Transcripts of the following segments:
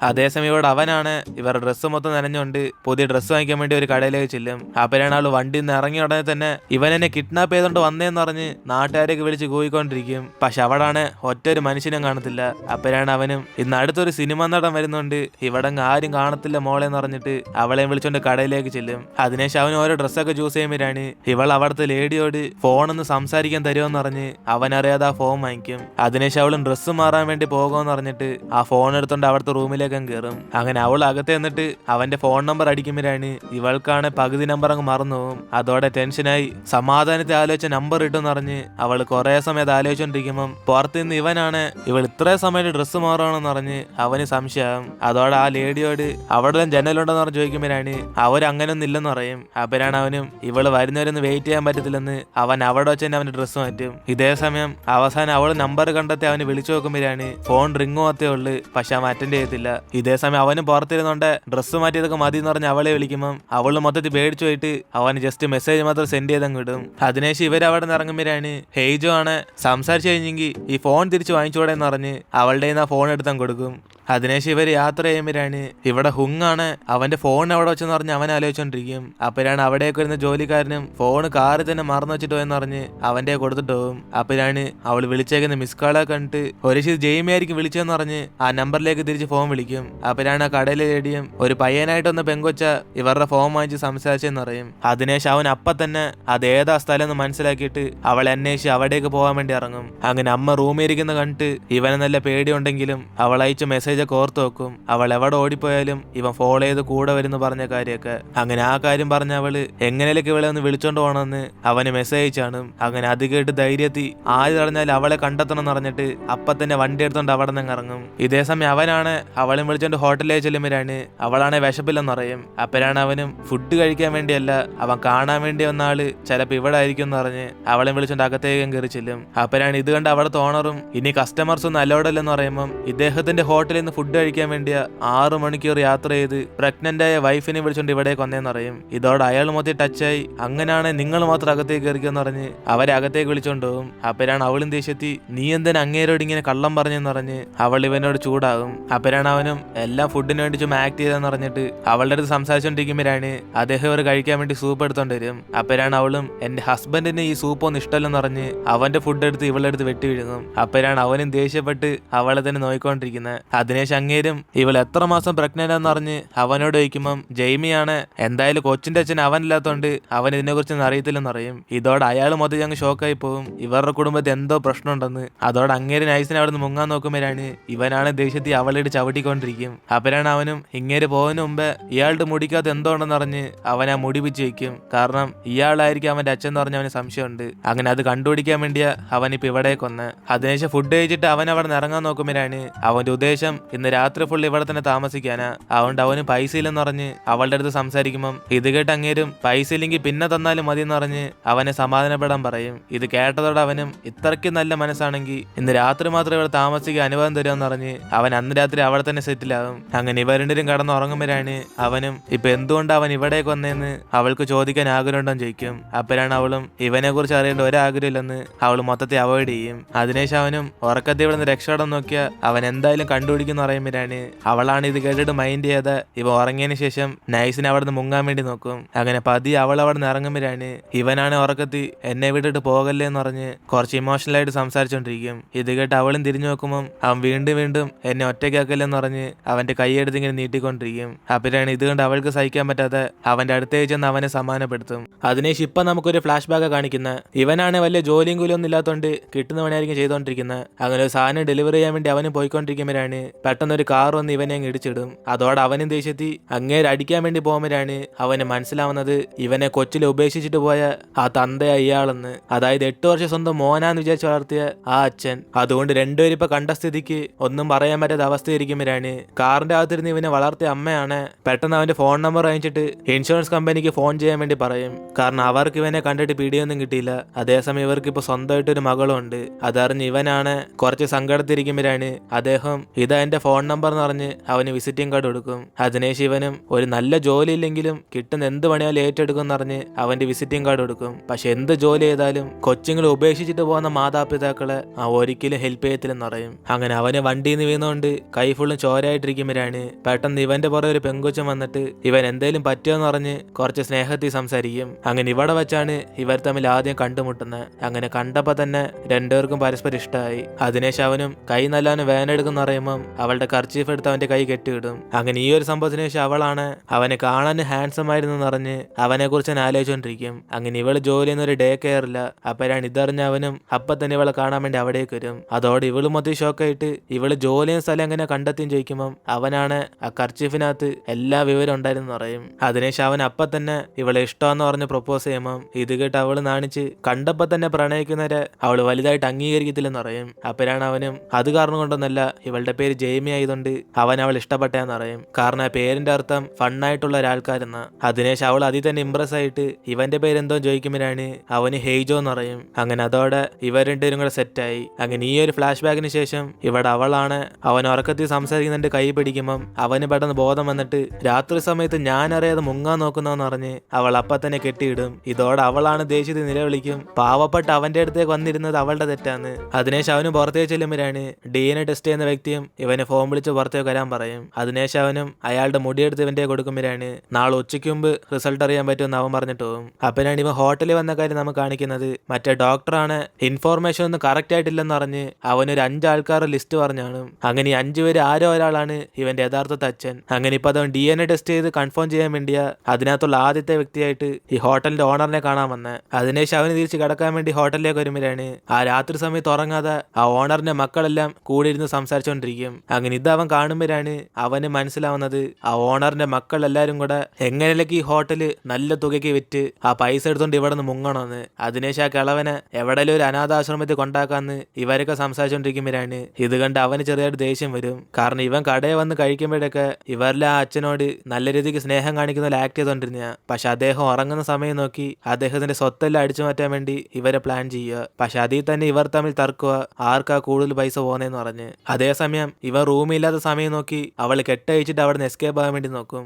അതേസമയം ഇവിടെ അവനാണ് ഇവരുടെ ഡ്രസ്സ് മൊത്തം നനഞ്ഞുകൊണ്ട് പുതിയ ഡ്രസ്സ് വാങ്ങിക്കാൻ വേണ്ടി ഒരു കടയിലേക്ക് ചെല്ലും. അപ്പോഴാണ് ആള് വണ്ടിയിൽ നിന്ന് ഇറങ്ങിയ ഉടനെ തന്നെ ഇവൻ എന്നെ കിഡ്നാപ്പ് ചെയ്തോണ്ട് വന്നേന്ന് പറഞ്ഞ് നാട്ടുകാരെയൊക്കെ വിളിച്ച് കൂയിക്കൊണ്ടിരിക്കും. പക്ഷെ അവിടാണ് ഒറ്റൊരു മനുഷ്യനും കാണത്തില്ല. അപ്പോഴാണ് അവനും ഇന്ന് അടുത്തൊരു സിനിമ നടൻ വരുന്നുണ്ട്, ഇവിടെ ആരും കാണത്തില്ല മോളെന്ന് പറഞ്ഞിട്ട് അവളെയും വിളിച്ചോണ്ട് കടയിലേക്ക് ചെല്ലും. അതിനുശേഷം അവൻ ഓരോ ഡ്രസ്സൊക്കെ ചൂസ് ചെയ്യുമ്പോഴാണ് ഇവൾ അവിടുത്തെ ലേഡിയോട് ഫോണൊന്ന് സംസാരിക്കാൻ തരുമെന്ന് പറഞ്ഞ് അവനറിയാതെ ആ ഫോൺ വാങ്ങിക്കും. അതിനുശേഷം അവളും ഡ്രസ്സ് മാറാൻ വേണ്ടി പോകുമെന്ന് പറഞ്ഞിട്ട് ആ ഫോൺ എടുത്തോണ്ട് അവിടുത്തെ റൂമിലേക്ക് കയറും. അങ്ങനെ അവൾ അകത്ത് എന്നിട്ട് അവന്റെ ഫോൺ നമ്പർ അടിക്കുമ്പോഴാണ് ഇവൾക്കാണ് പകുതി നമ്പർ അങ്ങ് മറന്നു പോകും. അതോടെ ടെൻഷനായി സമാധാനത്തെ ആലോചിച്ച നമ്പർ ഇട്ടെന്ന് പറഞ്ഞ് അവൾ കുറെ സമയത്ത് ആലോചിച്ചോണ്ടിരിക്കുമ്പം പുറത്തുനിന്ന് ഇവനാണ് ഇവൾ ഇത്രയും സമയത്ത് ഡ്രസ്സ് മാറുകയാണെന്ന് പറഞ്ഞ് അവന് സംശയം. അതോടെ ആ ലേഡിയോട് അവിടെ ജനലുണ്ടെന്ന് പറഞ്ഞ് ചോദിക്കുമ്പോഴാണ് അവരങ്ങനൊന്നും ഇല്ലെന്ന് പറയും. അപ്പോഴാണ് അവനും ഇവള് വരുന്നവരൊന്ന് വെയിറ്റ് ചെയ്യാൻ പറ്റത്തില്ലെന്ന് അവൻ അവിടെ വെച്ച് തന്നെ അവന്റെ ഡ്രസ്സ് മാറ്റും. ഇതേ സമയം അവസാനം അവള് നമ്പർ കണ്ടെത്തി അവന് വിളിച്ചു നോക്കുമ്പോഴാണ് ഫോൺ റിംഗ് പോകത്തേ ഉള്ളു, പക്ഷെ അവൻ അറ്റൻഡ് ചെയ്യത്തില്ല. ഇതേ സമയം അവനും പുറത്തിരുന്നോണ്ട് ഡ്രസ്സ് മാറ്റിയതൊക്കെ മതി എന്ന് പറഞ്ഞ് അവളെ വിളിക്കുമ്പോൾ അവള് മൊത്തത്തിൽ പേടിച്ചു പോയിട്ട് അവന് ജസ്റ്റ് മെസ്സേജ് മാത്രം സെൻഡ് ചെയ്തങ്ങ് വിടും. അതിനുശേഷം ഇവരവിടെ നിന്ന് ഇറങ്ങുമ്പോഴാണ് ഹെയ്ജോ ആണ് സംസാരിച്ചു കഴിഞ്ഞെങ്കിൽ ഈ ഫോൺ തിരിച്ചു വാങ്ങിച്ചൂടെ എന്ന് പറഞ്ഞ് അവളുടെ ആ ഫോൺ എടുത്തങ്ങ് കൊടുക്കും. അതിനുശേഷം ഇവർ യാത്ര ചെയ്യുമ്പോഴാണ് ഇവിടെ ഹുങ്ങാണ് അവന്റെ ഫോൺ അവിടെ വെച്ചെന്ന് പറഞ്ഞ് അവൻ ആലോചിച്ചോണ്ടിരിക്കും. അപ്പോഴാണ് അവിടേക്ക് വരുന്ന ജോലിക്കാരനും ഫോൺ കാറിൽ തന്നെ മറന്നു വെച്ചിട്ട് പോയെന്ന് പറഞ്ഞ് അവന്റെ കൊടുത്തിട്ട് പോകും. അപ്പോഴാണ് അവൾ വിളിച്ചേക്കുന്ന മിസ് കാളെ കണ്ടിട്ട് ഒരു ജെയ്മി ആയിരിക്കും വിളിച്ചെന്ന് പറഞ്ഞ് ആ നമ്പറിലേക്ക് തിരിച്ച് ഫോൺ വിളിക്കും. അപ്പോഴാണ് ആ കടയിലെ ലേഡിയും ഒരു പയ്യനായിട്ടൊന്ന് പെങ്കൊച്ച ഇവരുടെ ഫോൺ വാങ്ങിച്ച് സംസാരിച്ചെന്ന് പറയും. അതിനുശേഷം അവൻ അപ്പം തന്നെ അതേതാ സ്ഥലം എന്ന് മനസ്സിലാക്കിയിട്ട് അവളെ അന്വേഷിച്ച് അവിടേക്ക് പോകാൻ വേണ്ടി ഇറങ്ങും. അങ്ങനെ അമ്മ റൂമിൽ ഇരിക്കുന്ന കണ്ടിട്ട് ഇവന് നല്ല പേടിയുണ്ടെങ്കിലും അവൾ അയച്ച മെസ്സേജ് ഓർത്ത് വെക്കും. അവൾ എവിടെ ഓടിപ്പോയാലും ഇവൻ ഫോളോ ചെയ്ത് കൂടെ വരുന്നു പറഞ്ഞ കാര്യമൊക്കെ. അങ്ങനെ ആ കാര്യം പറഞ്ഞ അവള് എങ്ങനെയൊക്കെ ഇവളെ ഒന്ന് വിളിച്ചോണ്ട് പോകണമെന്ന് അവന് മെസ്സേജ് അയച്ചാണ്. അങ്ങനെ അത് കേട്ട് ധൈര്യത്തി ആര് പറഞ്ഞാലും അവളെ കണ്ടെത്തണം എന്ന് പറഞ്ഞിട്ട് അപ്പൊ തന്നെ വണ്ടി എടുത്തോണ്ട് അവിടെ നിന്ന് ഇറങ്ങും. ഇതേ സമയം അവനാണ് അവളെ വിളിച്ചോണ്ട് ഹോട്ടലിലേക്ക് ചെല്ലുമ്പോഴാണ് അവളാണ് വിശപ്പില്ലെന്ന് പറയും. അപ്പോഴാണ് അവനും ഫുഡ് കഴിക്കാൻ വേണ്ടിയല്ല അവൻ കാണാൻ വേണ്ടി വന്ന ആള് ചിലപ്പോ ഇവിടെ ആയിരിക്കും എന്ന് പറഞ്ഞ് അവളെ വിളിച്ചോണ്ട് അകത്തേക്കും കയറി ചെല്ലും. അപ്പോഴാണ് ഇത് കണ്ട് അവിടുത്തെ ഓണറും ഇനി കസ്റ്റമേഴ്സ് ഒന്നും അലോഡല്ലെന്ന് പറയുമ്പം ഇദ്ദേഹത്തിന്റെ ഹോട്ടലിൽ നിന്ന് ഫുഡ് കഴിക്കാൻ വേണ്ടിയ 6 മണിക്കൂർ യാത്ര ചെയ്ത് പ്രഗ്നന്റ് ആയ വൈഫിനെ വിളിച്ചോണ്ട് ഇവിടേക്ക് വന്നേന്ന് പറയും. ഇതോടെ അയാൾ മൊത്തം ടച്ചായി അങ്ങനെയാണ് നിങ്ങൾ മാത്രം അകത്തേക്ക് കയറിക്കെന്ന് പറഞ്ഞ് അവരെ അകത്തേക്ക് വിളിച്ചോണ്ട് പോകും. അപ്പോഴാണ് അവളും ദേഷ്യത്തി നീ എന്തിനാ അങ്ങേരോട് ഇങ്ങനെ കള്ളം പറഞ്ഞെന്ന് പറഞ്ഞ് അവൾ ഇവനോട് ചൂടാകും. അപ്പോഴാണ് അവനും എല്ലാം ഫുഡിന് വേണ്ടി ചുമ്മാ ആക്ട് ചെയ്തെന്ന് പറഞ്ഞിട്ട് അവളുടെ അടുത്ത് സംസാരിച്ചോണ്ടിരിക്കുമ്പോഴാണ് അദ്ദേഹം അവർ കഴിക്കാൻ വേണ്ടി സൂപ്പ് എടുത്തോണ്ട് വരും. അപ്പോഴാണ് അവളും എന്റെ ഹസ്ബൻഡിന് ഈ സൂപ്പ് ഒന്നും ഇഷ്ടമല്ലെന്ന് പറഞ്ഞ് അവന്റെ ഫുഡ് എടുത്ത് ഇവളുടെ അടുത്ത് വെട്ടി വീഴുന്നു. അപ്പോഴാണ് അവനും ദേഷ്യപ്പെട്ട് അവളെ തന്നെ നോയിക്കൊണ്ടിരിക്കുന്നത്. അതിനുശേഷം അങ്ങേരും ഇവൾ എത്ര മാസം പ്രഗ്നന്റ് എന്ന് പറഞ്ഞ് അവനോട് ചോദിക്കുമ്പം ജെയ്മിയാണ് എന്തായാലും കൊച്ചിന്റെ അച്ഛൻ അവനില്ലാത്തോണ്ട് അവൻ ഇതിനെ കുറിച്ചൊന്നും അറിയത്തില്ലെന്ന് പറയും. ഇതോടെ അയാൾ മൊത്തം ഞങ്ങൾ ഷോക്കായി പോകും. ഇവരുടെ കുടുംബത്തിൽ എന്തോ പ്രശ്നമുണ്ടെന്ന്. അതോടെ അങ്ങേര് നൈസിനെ അവിടെ നിന്ന് മുങ്ങാൻ നോക്കുമ്പോഴാണ് ഇവനാണ് ദേഷ്യത്തിൽ അവളോട് ചവിട്ടിക്കൊണ്ടിരിക്കും. അപ്പോഴാണ് അവനും ഇങ്ങേര് പോകുന്നതിന് മുമ്പ് ഇയാളുടെ മുടിക്കകത്ത് എന്തോ ഉണ്ടെന്ന് പറഞ്ഞ് അവൻ ആ മുടി പിച്ച് വയ്ക്കും. കാരണം ഇയാളായിരിക്കും അവന്റെ അച്ഛൻ എന്ന് പറഞ്ഞ അവന് സംശയമുണ്ട്. അങ്ങനെ അത് കണ്ടുപിടിക്കാൻ വേണ്ടിയാ അവനിപ്പോ ഇവിടെ കൊന്ന്. അതിനുശേഷം ഫുഡ് കഴിച്ചിട്ട് അവൻ അവിടെ നിന്ന് ഇറങ്ങാൻ നോക്കുമ്പോഴാണ് അവന്റെ ഉദ്ദേശം ഇന്ന് രാത്രി ഫുൾ ഇവിടെ തന്നെ താമസിക്കാനാ. അതുകൊണ്ട് അവന് പൈസ ഇല്ലെന്ന് പറഞ്ഞ് അവളുടെ അടുത്ത് സംസാരിക്കുമ്പം ഇത് കേട്ട് അങ്ങേരും പൈസ ഇല്ലെങ്കിൽ പിന്നെ തന്നാലും മതി എന്ന് പറഞ്ഞ് അവനെ സമാധാനപ്പെടാൻ പറയും. ഇത് കേട്ടതോടെ അവനും ഇത്രയ്ക്കും നല്ല മനസ്സാണെങ്കിൽ ഇന്ന് രാത്രി മാത്രം ഇവിടെ താമസിക്കാൻ അനുവാദം തരുമെന്ന് പറഞ്ഞ് അവൻ അന്ന് രാത്രി അവിടെ തന്നെ സെറ്റിലാകും. അങ്ങനെ ഇവ രണ്ടുപേരും കടന്നുറങ്ങുമ്പോഴാണ് അവനും ഇപ്പൊ എന്തുകൊണ്ട് അവൻ ഇവിടേക്ക് വന്നേന്ന് അവൾക്ക് ചോദിക്കാൻ ആഗ്രഹമുണ്ടെന്ന് ചോദിക്കും. അപ്പോഴാണ് അവളും ഇവനെ കുറിച്ച് അറിയേണ്ട ഒരാഗ്രഹമില്ലെന്ന് അവൾ മൊത്തത്തെ അവോയ്ഡ് ചെയ്യും. അതിനുശേഷം അവനും ഉറക്കത്തിൽ ഇവിടെ നിന്ന് രക്ഷപ്പെടാൻ നോക്കിയ അവൻ എന്തായാലും കണ്ടുപിടിക്കുന്ന പറയുമ്പോഴാണ് അവളാണ് ഇത് കേട്ടിട്ട് മൈൻഡ് ചെയ്യാതെ ഇവ ഉറങ്ങിയതിന് ശേഷം നൈസിനെ അവിടെ നിന്ന് മുങ്ങാൻ വേണ്ടി നോക്കും. അങ്ങനെ പതി അവൾ അവിടെ നിന്ന് ഇറങ്ങുമ്പോഴാണ് ഇവനാണ് ഉറക്കത്തി എന്നെ വിട്ടിട്ട് പോകല്ലേ എന്ന് പറഞ്ഞ് കുറച്ച് ഇമോഷണൽ ആയിട്ട് സംസാരിച്ചോണ്ടിരിക്കും. ഇത് കേട്ട് അവളും തിരിഞ്ഞു നോക്കുമ്പോൾ അവൻ വീണ്ടും വീണ്ടും എന്നെ ഒറ്റയ്ക്കാക്കല്ലെന്ന് പറഞ്ഞ് അവന്റെ കൈയെടുത്ത് ഇങ്ങനെ നീട്ടിക്കൊണ്ടിരിക്കും. അപ്പോഴാണ് ഇത് കണ്ട് അവൾക്ക് സഹിക്കാൻ പറ്റാതെ അവന്റെ അടുത്തേക്ക് ചെന്ന് അവനെ സമാധാനപ്പെടുത്തും. അതിനുശേഷം ഇപ്പൊ നമുക്കൊരു ഫ്ലാഷ് ബാക്ക് കാണിക്കുന്നത് ഇവനാണ് വലിയ ജോലിയും കൂലിയൊന്നും ഇല്ലാത്തോണ്ട് കിട്ടുന്ന പണിയായിരിക്കും ചെയ്തോണ്ടിരിക്കുന്നത്. അങ്ങനെ ഒരു സാധനം ഡെലിവറി ചെയ്യാൻ വേണ്ടി അവന് പോയിക്കൊണ്ടിരിക്കുമ്പോഴാണ് പെട്ടെന്ന് ഒരു കാർ വന്ന് ഇവനെ അങ്ങ് ഇടിച്ചിടും. അതോടെ അവനും ദേഷ്യത്തി അങ്ങേര് അടിക്കാൻ വേണ്ടി പോകുമ്പോഴാണ് അവന് മനസ്സിലാവുന്നത് ഇവനെ കൊച്ചിലെ ഉപേക്ഷിച്ചിട്ട് പോയ ആ തന്തയാ ഇയാളെന്ന്. അതായത് 8 വർഷം സ്വന്തം മോനാന്ന് വിചാരിച്ച് വളർത്തിയ ആ അച്ഛൻ. അതുകൊണ്ട് രണ്ടുപേരും ഇപ്പൊ കണ്ട സ്ഥിതിക്ക് ഒന്നും പറയാൻ പറ്റാത്ത അവസ്ഥയിരിക്കുമ്പോഴാണ് കാറിന്റെ അകത്തിരുന്ന് ഇവനെ വളർത്തിയ അമ്മയാണ് പെട്ടെന്ന് അവന്റെ ഫോൺ നമ്പർ വാങ്ങിച്ചിട്ട് ഇൻഷുറൻസ് കമ്പനിക്ക് ഫോൺ ചെയ്യാൻ വേണ്ടി പറയും. കാരണം അവർക്ക് ഇവനെ കണ്ടിട്ട് പിടിയൊന്നും കിട്ടിയില്ല. അതേസമയം ഇവർക്ക് ഇപ്പൊ സ്വന്തമായിട്ടൊരു മകളും ഉണ്ട്. അതറിഞ്ഞ് ഇവനാണ് കുറച്ച് സങ്കടത്തിരിക്കുമ്പോഴാണ് അദ്ദേഹം ഇതാ ഇവന്റെ ഫോൺ നമ്പർ എന്ന് പറഞ്ഞ് അവന് വിസിറ്റിംഗ് കാർഡ് കൊടുക്കും. അതിനുശേഷം ഇവനും ഒരു നല്ല ജോലി ഇല്ലെങ്കിലും കിട്ടുന്ന എന്ത് പണിയാലും ഏറ്റെടുക്കും എന്ന് പറഞ്ഞ് അവന്റെ വിസിറ്റിംഗ് കാർഡ് കൊടുക്കും. പക്ഷെ എന്ത് ജോലി ചെയ്താലും കൊച്ചുങ്ങളെ ഉപേക്ഷിച്ചിട്ട് പോകുന്ന മാതാപിതാക്കളെ ഒരിക്കലും ഹെൽപ്പ് ചെയ്യത്തില്ലെന്ന് പറയും. അങ്ങനെ അവന് വണ്ടിയിൽ നിന്ന് വീണുകൊണ്ട് കൈ ഫുള്ളും ചോരായിട്ടിരിക്കുമ്പോഴാണ് പെട്ടെന്ന് ഇവന്റെ പുറകെ ഒരു പെങ്കൊച്ചൻ വന്നിട്ട് ഇവൻ എന്തേലും പറ്റുമെന്ന് പറഞ്ഞ് കുറച്ച് സ്നേഹത്തിൽ സംസാരിക്കും. അങ്ങനെ ഇവിടെ വെച്ചാണ് ഇവർ തമ്മിൽ ആദ്യം കണ്ടുമുട്ടുന്നത്. അങ്ങനെ കണ്ടപ്പോ തന്നെ രണ്ടുപേർക്കും പരസ്പരം ഇഷ്ടമായി. അതിനുശേഷം അവനും കൈ നല്ലവന് വേനെടുക്കുന്ന പറയുമ്പം അവളുടെ കർച്ചീഫ് എടുത്ത് അവന്റെ കൈ കെട്ടിയിടും. അങ്ങനെ ഈ ഒരു സംഭവത്തിന് ശേഷം അവളാണ് അവനെ കാണാൻ ഹാൻസം ആയിരുന്നു പറഞ്ഞ് അവനെ കുറിച്ച് ആലോചിച്ചുകൊണ്ടിരിക്കും. അങ്ങനെ ഇവള് ജോലി ചെയ്യുന്ന ഒരു ഡേ കെയറില്ല. അപ്പോഴാണ് ഇതറിഞ്ഞ അവനും അപ്പൊ തന്നെ ഇവളെ കാണാൻ വേണ്ടി അവിടേക്ക് വരും. അതോടെ ഇവള് മൊത്തം ഷോക്കായിട്ട് ഇവള് ജോലി ചെയ്യുന്ന സ്ഥലം എങ്ങനെ കണ്ടെത്തിയും ചോദിക്കുമ്പം അവനാണ് ആ കർച്ചീഫിനകത്ത് എല്ലാ വിവരം ഉണ്ടായിരുന്നു പറയും. അതിനുശേഷം അവൻ അപ്പൊ തന്നെ ഇവളെ ഇഷ്ടമെന്ന് പറഞ്ഞ് പ്രപ്പോസ് ചെയ്യുമ്പം ഇത് കേട്ട് അവള് നാണിച്ച് കണ്ടപ്പോ തന്നെ പ്രണയിക്കുന്നവരെ അവള് വലുതായിട്ട് അംഗീകരിക്കത്തില്ലെന്ന് പറയും. അപ്പോഴാണ് അവനും അത് കാരണം കൊണ്ടൊന്നല്ല ഇവളുടെ പേര് ജെയ്മി ആയതുകൊണ്ട് അവൻ അവൾ ഇഷ്ടപ്പെട്ടെന്ന് പറയും. കാരണം ആ പേരിന്റെ അർത്ഥം ഫണ്ണായിട്ടുള്ള ഒരാൾക്കാരെന്ന. അതിനുശേഷം അവൾ അതിൽ തന്നെ ഇംപ്രസ് ആയിട്ട് ഇവന്റെ പേരെന്തോ ചോദിക്കുമ്പോഴാണ് അവന് ഹെയ്ജോ എന്ന് പറയും. അങ്ങനെ അതോടെ ഇവർ രണ്ടുപേരും കൂടെ സെറ്റായി. അങ്ങനെ ഈ ഒരു ഫ്ലാഷ് ബാക്കിന് ശേഷം ഇവിടെ അവളാണ് അവൻ ഉറക്കത്തിൽ സംസാരിക്കുന്നുണ്ട് കൈ പിടിക്കുമ്പം അവന് പെട്ടെന്ന് ബോധം വന്നിട്ട് രാത്രി സമയത്ത് ഞാൻ അറിയാതെ മുങ്ങാൻ നോക്കുന്നതെന്ന് പറഞ്ഞ് അവൾ അപ്പൊ തന്നെ കെട്ടിയിടും. ഇതോടെ അവളാണ് ദേഷ്യത്തിൽ നിലവിളിക്കും. പാവപ്പെട്ട അവന്റെ അടുത്തേക്ക് വന്നിരുന്നത് അവളുടെ തെറ്റാന്ന്. അതിനുശേഷം അവന് പുറത്തേക്ക് ചെല്ലുമ്പോഴാണ് DNA ടെസ്റ്റ് ചെയ്യുന്ന വ്യക്തിയും ഇവന് ഫോൺ വിളിച്ച് പുറത്തേക്ക് വരാൻ പറയും. അതിനുശേഷം അവനും അയാളുടെ മുടിയെടുത്ത് ഇവന്റെ കൊടുക്കുമ്പോഴാണ് നാളെ ഉച്ചയ്ക്ക് മുമ്പ് റിസൾട്ട് അറിയാൻ പറ്റുമെന്ന് അവൻ പറഞ്ഞിട്ട് പോകും. അപ്പോഴാണ് ഇവൻ ഹോട്ടലിൽ വന്ന കാര്യം നമുക്ക് കാണിക്കുന്നത്. മറ്റേ ഡോക്ടറാണ് ഇൻഫോർമേഷൻ ഒന്നും കറക്റ്റ് ആയിട്ടില്ലെന്ന് പറഞ്ഞ് അവനൊരു 5 ആൾക്കാരുടെ ലിസ്റ്റ് പറഞ്ഞാണ്. അങ്ങനെ 5 പേര് ആരോ ഒരാളാണ് ഇവന്റെ യഥാർത്ഥ അച്ഛൻ. അങ്ങനെ ഇപ്പൊ അവൻ DNA ടെസ്റ്റ് ചെയ്ത് കൺഫേം ചെയ്യാൻ വേണ്ടിയാ അതിനകത്തുള്ള ആദ്യത്തെ വ്യക്തിയായിട്ട് ഈ ഹോട്ടലിന്റെ ഓണറിനെ കാണാൻ വന്നത്. അതിനുശേഷം അവന് തിരിച്ച് കിടക്കാൻ വേണ്ടി ഹോട്ടലിലേക്ക് വരുമ്പോഴാണ് ആ രാത്രി സമയത്ത് ഉറങ്ങാതെ ആ ഓണറിന്റെ മക്കളെല്ലാം കൂടി ഇരുന്ന് സംസാരിച്ചുകൊണ്ടിരിക്കും. അങ്ങനെ ഇത് അവൻ കാണുമ്പോഴാണ് അവന് മനസ്സിലാവുന്നത് ആ ഓണറിന്റെ മക്കൾ എല്ലാരും കൂടെ എങ്ങനെയൊക്കെ ഈ ഹോട്ടല് നല്ല തുകയ്ക്ക് വിറ്റ് ആ പൈസ എടുത്തോണ്ട് ഇവിടെ നിന്ന് മുങ്ങണമെന്ന്. അതിനുശേഷം ആ കിളവനെ എവിടെയും ഒരു അനാഥാശ്രമത്തിൽ കൊണ്ടാക്കാന്ന് ഇവരൊക്കെ സംസാരിച്ചുകൊണ്ടിരിക്കുമ്പോഴാണ് ഇത് കണ്ട് അവന് ചെറിയായിട്ട് ദേഷ്യം വരും. കാരണം ഇവൻ കടയിൽ വന്ന് കഴിക്കുമ്പോഴൊക്കെ ഇവരിലെ ആ അച്ഛനോട് നല്ല രീതിക്ക് സ്നേഹം കാണിക്കുന്ന പോലെ ആക്ട് ചെയ്തോണ്ടിരുന്ന. പക്ഷെ അദ്ദേഹം ഉറങ്ങുന്ന സമയം നോക്കി അദ്ദേഹത്തിന്റെ സ്വത്തെല്ലാം അടിച്ചു മാറ്റാൻ വേണ്ടി ഇവരെ പ്ലാൻ ചെയ്യുക. പക്ഷെ അതിൽ തന്നെ ഇവർ തമ്മിൽ തർക്കുക ആർക്കാ കൂടുതൽ പൈസ പോകുന്നതെന്ന് പറഞ്ഞ്. അതേസമയം ഇവർ റൂമില്ലാത്ത സമയം നോക്കി അവള് കെട്ടയച്ചിട്ട് അവിടെ നിന്ന് എസ്കേപ്പ് ആകാൻ വേണ്ടി നോക്കും.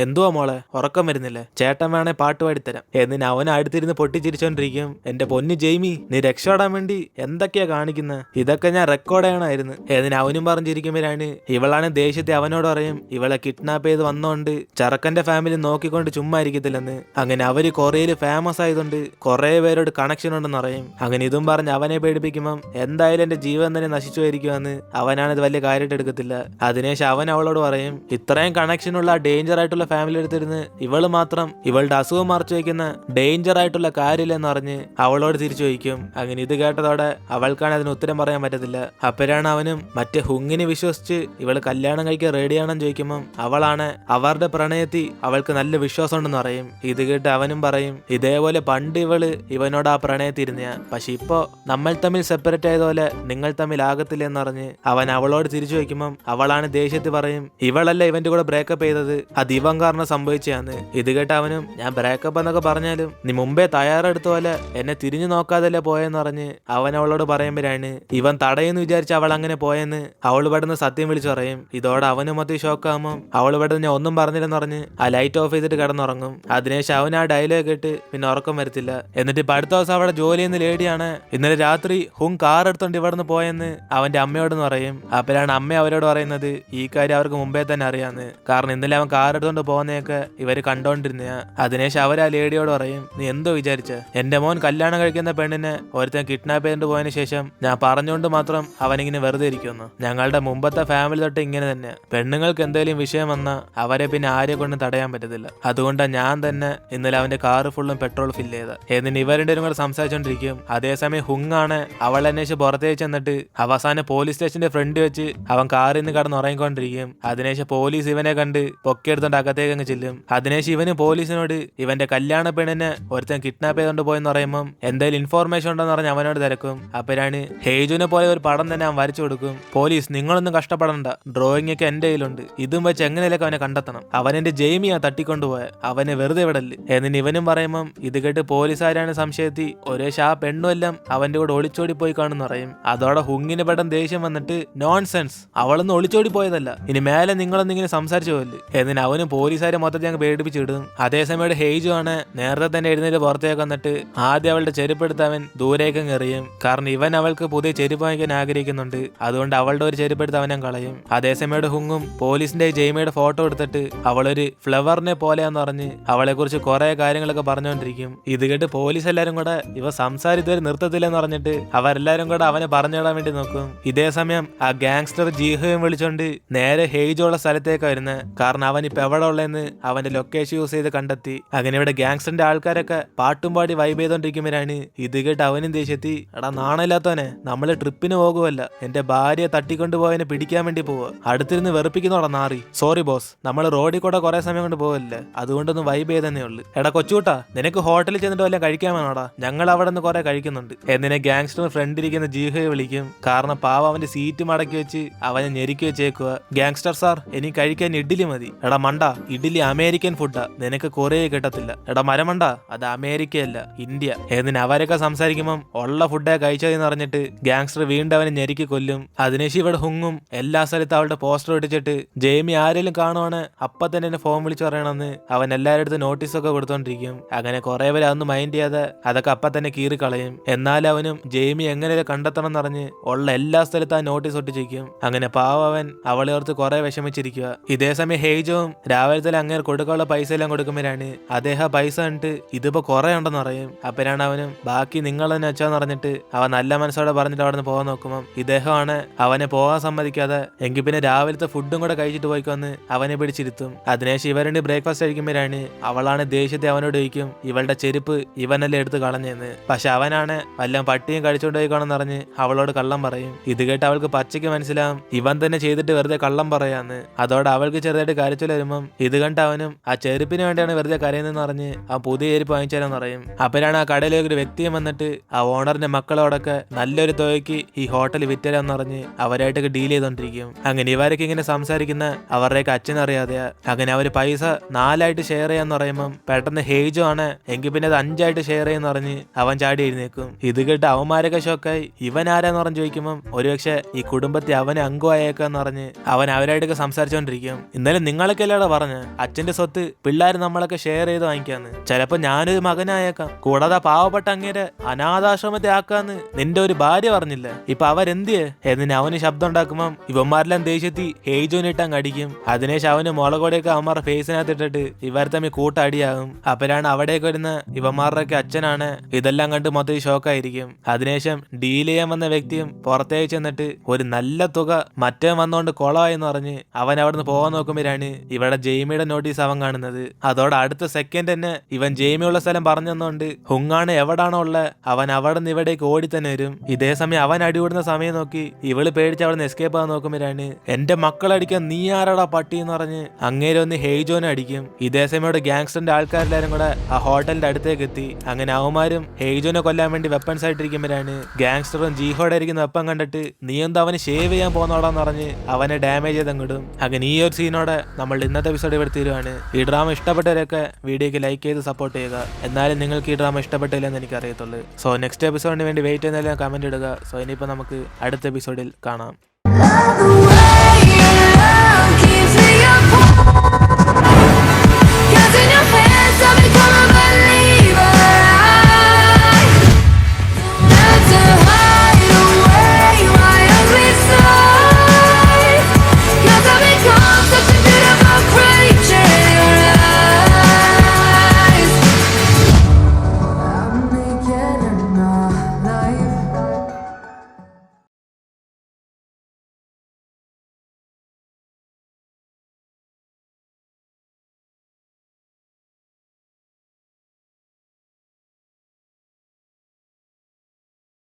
എന്തുവാ മോളെ ഉറക്കം വരുന്നില്ലേ? ചേട്ടൻ വേണേ പാട്ട് പാടിത്തരാം എന്നിന് അവൻ അടുത്തിരുന്ന് പൊട്ടിച്ചിരിച്ചോണ്ടിരിക്കും. എന്റെ പൊന്നു ജെയ്മി, നീ രക്ഷപ്പെടാൻ വേണ്ടി എന്തൊക്കെയാ കാണിക്കുന്നത്? ഇതൊക്കെ ഞാൻ റെക്കോർഡ് ചെയ്യണമായിരുന്നു എന്നിന് അവനും പറഞ്ഞിരിക്കുമ്പോഴാണ് ഇവളാണ് ദേഷ്യത്തെ അവനോട് പറയും ഇവളെ കിഡ്നാപ്പ് ചെയ്ത് വന്നോണ്ട് ചെറുക്കന്റെ ഫാമിലി നോക്കിക്കൊണ്ട് ചുമ്മാ ഇരിക്കത്തില്ലെന്ന്. അങ്ങനെ അവര് കൊറിയയില് ഫേമസ് ആയതുകൊണ്ട് കുറെ പേരോട് കണക്ഷൻ ഉണ്ടെന്ന് പറയും. അങ്ങനെ ഇതും പറഞ്ഞ് അവനെ പേടിപ്പിക്കുമ്പം എന്തായാലും എന്റെ ജീവൻ തന്നെ നശിച്ചു പോയിരിക്കുമെന്ന് അവനാണിത് വലിയ കാര്യമായിട്ട് എടുക്കത്തില്ല. അതിനുശേഷം അവൻ അവളോട് പറയും ഇത്രയും കണക്ഷനുള്ള ഡേഞ്ചർ ആയിട്ടുള്ള ഫാമിലി എടുത്തിരുന്ന് ഇവള് മാത്രം ഇവളുടെ അസുഖം മറച്ചു വയ്ക്കുന്ന ഡേഞ്ചർ ആയിട്ടുള്ള കാര്യമില്ലെന്ന് പറഞ്ഞ് അവളോട് തിരിച്ചു ചോദിക്കും. അങ്ങനെ ഇത് കേട്ടതോടെ അവൾക്കാണ് അതിന് ഉത്തരം പറയാൻ പറ്റത്തില്ല. അപ്പോഴാണ് അവനും മറ്റേ ഹുങ്ങിനെ വിശ്വസിച്ച് ഇവള് കല്യാണം കഴിക്കാൻ റെഡിയാണെന്ന് ചോദിക്കുമ്പം അവളാണ് അവരുടെ പ്രണയത്തിൽ അവൾക്ക് നല്ല വിശ്വാസം ഉണ്ടെന്ന് പറയും. ഇത് കേട്ട് അവനും പറയും ഇതേപോലെ പണ്ട് ഇവള് ഇവനോട് ആ പ്രണയത്തിരുന്ന, പക്ഷെ ഇപ്പോ നമ്മൾ തമ്മിൽ സെപ്പറേറ്റ് ആയതുപോലെ നിങ്ങൾ തമ്മിൽ ആകത്തില്ല എന്ന് പറഞ്ഞ് അവൻ അവളോട് തിരിച്ചു വയ്ക്കുമ്പം അവളാണ് ദേഷ്യത്തിൽ പറയും ഇവളല്ല ഇവന്റെ കൂടെ ബ്രേക്കപ്പ് ചെയ്തത്, അത് ഇവൻ കാരണം സംഭവിച്ചാന്ന്. ഇത് കേട്ട് അവനും ഞാൻ ബ്രേക്കപ്പ് എന്നൊക്കെ പറഞ്ഞാലും നീ മുമ്പേ തയ്യാറെടുത്ത പോലെ എന്നെ തിരിഞ്ഞു നോക്കാതല്ലേ പോയെന്ന് പറഞ്ഞ് അവൻ അവളോട് പറയുമ്പോഴാണ് ഇവൻ തടയെന്ന് വിചാരിച്ച് അവൾ അങ്ങനെ പോയെന്ന് അവൾ പെടുന്ന സത്യം വിളിച്ചു പറയും. ഇതോടെ അവനും മൊത്തം ഷോക്കാകുമ്പോൾ അവൾ പെടുന്ന ഞാൻ ഒന്നും പറഞ്ഞില്ലെന്ന് പറഞ്ഞ് ആ ലൈറ്റ് ഓഫ് ചെയ്തിട്ട് കിടന്നുറങ്ങും. അതിനുശേഷം അവൻ ആ ഡയലോഗ് കേട്ട് പിന്നെ ഉറക്കം വരത്തില്ല. എന്നിട്ട് ഇപ്പൊ അടുത്ത ദിവസം അവിടെ ജോലി ചെയ്യുന്ന ലേഡിയാണ് ഇന്നലെ രാത്രി ഹുങ് കാർ എടുത്തോണ്ട് ഇവിടെ നിന്ന് പോയെന്ന് അവന്റെ അമ്മയോടെന്ന് പറയും. അപ്പോഴാണ് അമ്മ അവരോട് പറയുന്നത് ഈ കാര്യം അവർക്ക് മുമ്പേ തന്നെ അറിയാന്ന്. കാരണം ഇന്നലെ അവൻ കാർ എടുത്തോണ്ട് പോകുന്നതൊക്കെ ഇവര് കണ്ടോണ്ടിരുന്ന. അതിനുശേഷം അവർ ആ ലേഡിയോട് പറയും നീ എന്തോ വിചാരിച്ച എന്റെ മോൻ കല്യാണം കഴിക്കുന്ന പെണ്ണിനെ ഒരുത്തൻ കിഡ്നാപ്പ് ചെയ്തിട്ട് പോയതിനു ശേഷം ഞാൻ പറഞ്ഞുകൊണ്ട് മാത്രം അവനിങ്ങനെ വെറുതെ ഇരിക്കുന്നു. ഞങ്ങളുടെ മുമ്പത്തെ ഫാമിലി തൊട്ട് ഇങ്ങനെ തന്നെ, പെണ്ണുങ്ങൾക്ക് എന്തെങ്കിലും വിഷയം വന്നാൽ അവരെ പിന്നെ ആരെ കൊണ്ടും തടയാൻ പറ്റത്തില്ല. അതുകൊണ്ടാണ് ഞാൻ തന്നെ ഇന്നലെ അവന്റെ കാറ് ഫുള്ളും പെട്രോൾ ഫില്ല് ചെയ്ത. എന്നിട്ട് ഇവരുടെ കൂടെ സംസാരിച്ചോണ്ടിരിക്കും. അതേസമയം ഹുങ്ങാണ് അവളെ അന്വേഷിച്ച് പുറത്തേക്ക് ചെന്നിട്ട് അവസാനം പോലീസ് സ്റ്റേഷന്റെ ഫ്രണ്ട് വെച്ച് അവൻ കാറിൽ നിന്ന് കടന്ന് ഉറങ്ങിക്കൊണ്ടിരിക്കും. അതിനുശേഷം പോലീസ് ഇവനെ കണ്ട് പൊക്കിയെടുത്തോണ്ട് ഭാഗത്തേക്ക് അങ്ങ് ചെല്ലും. അതിനുശേഷം ഇവന് പോലീസിനോട് ഇവന്റെ കല്യാണ പെണ്ണിനെ ഒരുത്തൻ കിഡ്നാപ്പ് ചെയ്തോണ്ട് പോയെന്ന് പറയുമ്പോൾ എന്തെങ്കിലും ഇൻഫോർമേഷൻ ഉണ്ടെന്ന് പറഞ്ഞ് അവനോട് തിരക്കും. അപ്പോഴാണ് ഹെയ്ജുനെ പോലെ ഒരു പടം തന്നെ അവൻ വരച്ചു കൊടുക്കും. പോലീസ് നിങ്ങളൊന്നും കഷ്ടപ്പെടണ്ട, ഡ്രോയിങ് ഒക്കെ എന്റെ കയ്യിലുണ്ട്, ഇതും വെച്ച് എങ്ങനെയൊക്കെ അവനെ കണ്ടെത്തണം. അവനെന്റെ ജെയ്മിയാ തട്ടിക്കൊണ്ടുപോയ, അവനെ വെറുതെ വിടല് എന്നിന് ഇവനും പറയുമ്പം ഇത് കേട്ട് പോലീസുകാരാണ് സംശയത്തി ഒരേ ആ പെണ്ണും എല്ലാം അവന്റെ കൂടെ ഒളിച്ചോടി പോയി കാണുന്നു പറയും. അതോടെ ഹുങ്ങിന് പെട്ടെന്ന് ദേഷ്യം വന്നിട്ട് നോൺസെൻസ്, അവളൊന്നും ഒളിച്ചോടി പോയതല്ല, ഇനി മേലെ നിങ്ങളൊന്നും ഇങ്ങനെ സംസാരിച്ചു പോകല്ലേ എന്നിന് അവനും പോലീസുകാരെ മൊത്തത്തിൽ ഞങ്ങൾ പേടിപ്പിച്ചിടും. അതേസമയം ഹെയ്ജു ആണ് നേരത്തെ തന്നെ എഴുന്നേറ്റ് പുറത്തേക്ക് വന്നിട്ട് ആദ്യം അവളുടെ ചെരുപ്പെടുത്ത് അവൻ ദൂരേക്ക് എറിയും. കാരണം ഇവൻ അവൾക്ക് പുതിയ ചെരുപ്പ് വാങ്ങിക്കാൻ ആഗ്രഹിക്കുന്നുണ്ട്, അതുകൊണ്ട് അവളുടെ ഒരു ചെരുപ്പെടുത്ത് അവനെ കളയും. അതേസമയം ഹുങ്ങും പോലീസിന്റെ ജെയ്മയുടെ ഫോട്ടോ എടുത്തിട്ട് അവളൊരു ഫ്ലവറിനെ പോലെയാന്ന് പറഞ്ഞ് അവളെ കുറിച്ച് കുറെ കാര്യങ്ങളൊക്കെ പറഞ്ഞുകൊണ്ടിരിക്കും. ഇത് കേട്ട് പോലീസ് എല്ലാരും കൂടെ ഇവ സംസാരിച്ചവരെ നിർത്തത്തില്ലെന്ന് പറഞ്ഞിട്ട് അവരെല്ലാരും കൂടെ അവനെ പറഞ്ഞിടാൻ വേണ്ടി നോക്കും. ഇതേ സമയം ആ ഗാങ്സ്റ്റർ ജീഹയും വിളിച്ചോണ്ട് നേരെ ഹെയ്ജുള്ള സ്ഥലത്തേക്ക് വരുന്നത്. കാരണം അവൻ ഇപ്പൊ എവിടെ ഉള്ളതെന്ന് അവന്റെ ലൊക്കേഷൻ യൂസ് ചെയ്ത് കണ്ടെത്തി. അങ്ങനെ ഇവിടെ ഗാങ്സ്റ്ററിന്റെ ആൾക്കാരൊക്കെ പാട്ടും പാടി വൈബ് ചെയ്തോണ്ടിരിക്കുമ്പോഴാണ് ഇത് കേട്ട് അവനും ദേഷ്യത്തി എടാ നാണയില്ലാത്തവനെ, നമ്മള് ട്രിപ്പിന് പോകുമല്ല, എന്റെ ഭാര്യയെ തട്ടിക്കൊണ്ടുപോയതിനെ പിടിക്കാൻ വേണ്ടി പോവുക, അടുത്തിരുന്ന് വെറുപ്പിക്കുന്നോടാ നാറി. സോറി ബോസ്, നമ്മൾ റോഡിൽ കൂടെ കുറെ സമയം കൊണ്ട് പോകല്ലേ, അതുകൊണ്ടൊന്ന് വൈബ് ചെയ്തേ ഉള്ളു. എടാ കൊച്ചൂട്ടാ, നിനക്ക് ഹോട്ടലിൽ ചെന്നിട്ട് വല്ലതും കഴിക്കാൻ വേണോടാ, ഞങ്ങൾ അവിടെ നിന്ന് കുറെ കഴിക്കുന്നുണ്ട് എന്നിനെ ഗാങ്സ്റ്റർ ഫ്രണ്ട് ഇരിക്കുന്ന ജീഹയെ വിളിക്കും. കാരണം പാവ അവന്റെ സീറ്റ് മടക്കി വെച്ച് അവനെ ഞെരുക്കി വെച്ചേക്കുക. ഗാങ്സ്റ്റർ സാർ, എനിക്ക് കഴിക്കാൻ ഇഡ്ഡലി മതി. എടാ മണ്ട, ഇഡ്ഡലി അമേരിക്കൻ ഫുഡാ, നിനക്ക് കൊറേ കിട്ടത്തില്ല. എടാ മരമണ്ട, അത് അമേരിക്കയല്ല ഇന്ത്യ എന്നിന് അവരൊക്കെ സംസാരിക്കുമ്പം ഉള്ള ഫുഡേ കഴിച്ചതെന്ന് പറഞ്ഞിട്ട് ഗാങ്സ്റ്റർ വീണ്ടും അവനെ ഞെരുക്കി കൊല്ലും. അതിനുശേഷം ഇവിടെ ഹുങ്ങും എല്ലാ സ്ഥലത്തും അവളുടെ പോസ്റ്റർ ഒട്ടിച്ചിട്ട് ജെയ്മി ആരെങ്കിലും കാണുവാണ് അപ്പൊ തന്നെ എന്നെ ഫോൺ വിളിച്ചു പറയണമെന്ന് അവൻ എല്ലാവരുടെ അടുത്ത് നോട്ടീസൊക്കെ കൊടുത്തോണ്ടിരിക്കും. അങ്ങനെ കുറെ പേര് അതൊന്നും മൈൻഡ് ചെയ്യാതെ അതൊക്കെ അപ്പൊ തന്നെ കീറിക്കളയും. എന്നാലും അവനും ജെയ്മി എങ്ങനെ കണ്ടെത്തണം എന്നറിഞ്ഞ് ഉള്ള എല്ലാ സ്ഥലത്തും ആ നോട്ടീസ് ഒട്ടിച്ചിരിക്കും. അങ്ങനെ പാവ അവൻ അവളെ ഓർത്ത് കുറെ വിഷമിച്ചിരിക്കുക. ഇതേസമയം ഹെയ്ജോവും രാവിലത്തെ അങ്ങനെ കൊടുക്കാനുള്ള പൈസ എല്ലാം കൊടുക്കുമ്പോഴാണ് അദ്ദേഹം പൈസ കണ്ടിട്ട് ഇതിപ്പോ കുറെ ഉണ്ടെന്ന് പറയും. അപ്പോഴാണ് അവനും ബാക്കി നിങ്ങൾ തന്നെ വെച്ചാന്ന് പറഞ്ഞിട്ട് അവൻ നല്ല മനസ്സോടെ പറഞ്ഞിട്ട് അവിടെ നിന്ന് പോകാൻ നോക്കുമ്പോൾ ഇദ്ദേഹമാണ് അവനെ പോകാൻ സമ്മതിക്കാതെ എങ്കിൽ പിന്നെ രാവിലത്തെ ഫുഡും കൂടെ കഴിച്ചിട്ട് പോയിക്കൊന്ന് അവനെ പിടിച്ചിരുത്തും. അതിനുശേഷം ഇവരുടെ ബ്രേക്ക്ഫാസ്റ്റ് കഴിക്കുമ്പോഴാണ് അവളാണ് ദേഷ്യത്തെ അവനോട് ചോദിക്കും ഇവളുടെ ചെരുപ്പ് ഇവനല്ലേ എടുത്ത് കളഞ്ഞെന്ന്. പക്ഷെ അവനാണ് വല്ല പട്ടിയും കഴിച്ചോണ്ട് പോയിക്കോണെന്ന് പറഞ്ഞ് അവളോട് കള്ളം പറയും. ഇത് കേട്ട് അവൾക്ക് പച്ചയ്ക്ക് മനസ്സിലാവും ഇവൻ തന്നെ ചെയ്തിട്ട് വെറുതെ കള്ളം പറയാന്ന്. അതോടെ അവൾക്ക് ചെറുതായിട്ട് കരച്ചിൽ വരുമ്പം ഇത് കണ്ട് അവനും ആ ചെരുപ്പിന് വേണ്ടിയാണ് വെറുതെ കരയുന്നതെന്ന് പറഞ്ഞ് ആ പുതിയ ചെരുപ്പ് വാങ്ങിച്ചാലെന്ന് പറയും. അപ്പോഴാണ് ആ കടയിലേക്ക് ഒരു വ്യക്തിയും വന്നിട്ട് ആ ഓണറിന്റെ മക്കളോടൊക്കെ നല്ലൊരു തുകയ്ക്ക് ഈ ഹോട്ടൽ വിറ്റരാന്ന് പറഞ്ഞ് അവരായിട്ടൊക്കെ ഡീൽ ചെയ്തോണ്ടിരിക്കും. അങ്ങനെ ഇവരൊക്കെ ഇങ്ങനെ സംസാരിക്കുന്ന അവരുടെയൊക്കെ അച്ഛനറിയാതെയാ. അങ്ങനെ അവര് പൈസ 4 ഷെയർ ചെയ്യാന്ന് പറയുമ്പം പെട്ടെന്ന് ഹെയ്ജോ ആണ് എങ്കിൽ പിന്നെ അത് 5 ഷെയർ ചെയ്യുന്ന പറഞ്ഞ് അവൻ ചാടി എഴുന്നേക്കും. ഇത് കേട്ട് അവന്മാരൊക്കെ ഷോക്കായി ഇവൻ ആരാന്ന് പറഞ്ഞ് ചോദിക്കുമ്പം ഒരുപക്ഷെ ഈ കുടുംബത്തെ അവനെ അംഗമായേക്കാന്ന് പറഞ്ഞ് അവൻ അവരായിട്ടൊക്കെ സംസാരിച്ചോണ്ടിരിക്കും. ഇന്നലെ നിങ്ങളൊക്കെ അല്ലേടാ പറഞ്ഞ് അച്ഛന്റെ സ്വത്ത് പിള്ളേർ നമ്മളൊക്കെ ഷെയർ ചെയ്ത് വാങ്ങിക്കാന്ന്, ചിലപ്പോ ഞാനൊരു മകനായേക്കാം, കൂടാതെ പാവപ്പെട്ട അങ്ങേരെ അനാഥാശ്രമത്തെ ആക്കാന്ന് നിന്റെ ഒരു ഭാര്യ പറഞ്ഞില്ല, ഇപ്പൊ അവരെന്തിയെ എന്നിന് അവന് ശബ്ദം ഉണ്ടാക്കുമ്പം ഇവന്മാരെല്ലാം ദേഷ്യത്തി ഹെയ്ജോനിട്ടങ്ങ് അടിക്കും. അതിനുശേഷം അവന് മുളകൊടിയൊക്കെ അവന്മാരുടെ ഫേസിനകത്ത് ഇട്ടിട്ട് ഇവർ തമ്മിൽ കൂട്ടടിയാകും. അപ്പോഴാണ് അവിടേക്ക് വരുന്ന ഇവന്മാരുടെയൊക്കെ അച്ഛനാണ് ഇതെല്ലാം കണ്ട് മൊത്തം ഷോക്കായിരിക്കും. അതിനുശേഷം ഡീൽ ചെയ്യാൻ വന്ന വ്യക്തിയും പുറത്തേക്ക് ചെന്നിട്ട് ഒരു നല്ല തുക മറ്റേ വന്നോണ്ട് കൊളായെന്ന് പറഞ്ഞ് അവൻ അവിടുന്ന് പോകാൻ നോക്കുമ്പോഴാണ് ഇവിടെ ജെയ്മിയുടെ നോട്ടീസ് അവൻ കാണുന്നത്. അതോടെ അടുത്ത സെക്കൻഡ് തന്നെ ഇവൻ ജെയ്മിയുള്ള സ്ഥലം പറഞ്ഞു തന്നോണ്ട് ഹുങ്ങാണ് എവിടാണോ ഉള്ള അവൻ അവിടെ നിന്ന് ഇവിടേക്ക് ഓടി തന്നെ വരും. ഇതേ സമയം അവൻ അടികൂടുന്ന സമയം നോക്കി ഇവള് പേടിച്ച് അവിടെ നിന്ന് എസ്കേപ്പ് ആകാൻ നോക്കുമ്പോഴാണ് എന്റെ മക്കളടിക്കാൻ നീ ആരാടാ പട്ടി എന്ന് പറഞ്ഞ് അങ്ങേരെ ഒന്ന് ഹെയ്ജോനെ അടിക്കും. ഇതേ സമയം ഗാങ്സ്റ്ററിന്റെ ആൾക്കാരെല്ലാരും കൂടെ ആ ഹോട്ടലിന്റെ അടുത്തേക്ക് എത്തി. അങ്ങനെ അവന്മാരും ഹെയ്ജോനെ കൊല്ലാൻ വേണ്ടി വെപ്പൺസ് ആയിട്ടിരിക്കുമ്പോഴാണ് ഗാങ്സ്റ്ററും ജീഹോടെ ഇരിക്കുന്ന വെപ്പൺ കണ്ടിട്ട് നീ എന്താ അവന് ഷേവ് ചെയ്യാൻ പോകുന്നോടാന്ന് പറഞ്ഞ് അവനെ ഡാമേജ് ചെയ്തങ്ങിടും. അങ്ങനെ ഈ ഒരു സീനോടെ നമ്മളുടെ ഇന്നത്തെ എപ്പിസോഡ് ഇവിടെ തീരുവാണ്. ഈ ഡ്രാമ ഇഷ്ടപ്പെട്ടവരൊക്കെ വീഡിയോക്ക് ലൈക്ക് ചെയ്ത് സപ്പോർട്ട് ചെയ്യുക. എന്നാലും നിങ്ങൾക്ക് ഈ ഡ്രാമ ഇഷ്ടപ്പെട്ടില്ലെന്ന് എനിക്ക് അറിയത്തുള്ളൂ. സോ നെക്സ്റ്റ് എപ്പിസോഡിന് വേണ്ടി വെയിറ്റ് ചെയ്യുന്നതെല്ലാം കമന്റ് ഇടുക. സോ ഇനിയിപ്പോൾ നമുക്ക് അടുത്ത എപ്പിസോഡിൽ കാണാം.